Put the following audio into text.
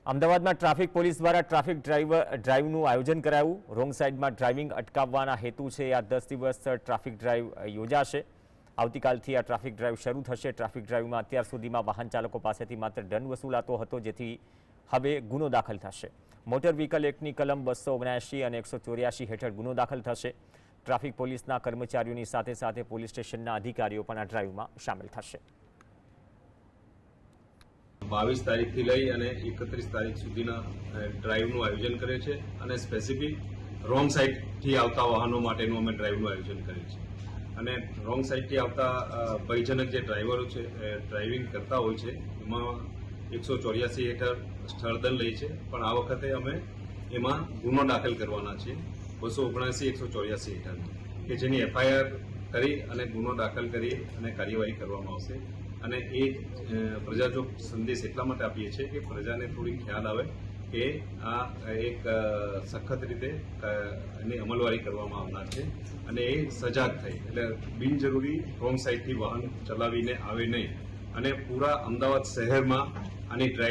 અમદાવાદમાં traffic police દ્વારા traffic ડ્રાઈવનું આયોજન કરાયું। રોંગ સાઈડમાં ડ્રાઇવિંગ અટકાવવાના હેતુ છે આ 10 દિવસ ટ્રાફિક ડ્રાઈવ યોજાશે। આવતીકાલથી આ ટ્રાફિક ડ્રાઈવ શરૂ થશે। ટ્રાફિક ડ્રાઈવમાં અત્યાર સુધીમાં વાહન ચાલકો પાસેથી માત્ર દંડ વસૂલાતો હતો, જેથી હવે ગુનો દાખલ થશે। મોટર વ્હીકલ એક્ટની કલમ 279 અને 184 હેઠળ ગુનો દાખલ થશે। ટ્રાફિક પોલીસના કર્મચારીઓની સાથે સાથે પોલીસ સ્ટેશનના અધિકારીઓ પણ આ ડ્રાઈવમાં સામેલ થશે। 22 તારીખથી લઈ અને 31 તારીખ સુધીના ડ્રાઈવનું આયોજન કરે છે અને સ્પેસિફિક રોંગ સાઈડથી આવતા વાહનો માટેનું અમે ડ્રાઈવનું આયોજન કરીએ છીએ। અને રોંગ સાઈડથી આવતા ભયજનક જે ડ્રાઈવરો છે ડ્રાઇવિંગ કરતા હોય છે એમાં 184 હેઠળ સ્થળદંડ લે છે, પણ આ વખતે અમે એમાં ગુનો દાખલ કરવાના છે 279 184 હેઠળ, કે જેની FIR કરી અને ગુનો દાખલ કરી અને કાર્યવાહી કરવામાં આવશે। અને એ પ્રજાજોગ સંદેશ એટલા માટે આપીએ છીએ કે પ્રજાને થોડી ખ્યાલ આવે કે આ એક સખત રીતે એની અમલવારી કરવામાં આવનાર છે અને એ સજાગ થઈ, એટલે બિનજરૂરી રોંગ સાઈડથી વાહન ચલાવીને આવે નહીં અને પૂરા અમદાવાદ શહેરમાં આની ડ્રાઈવ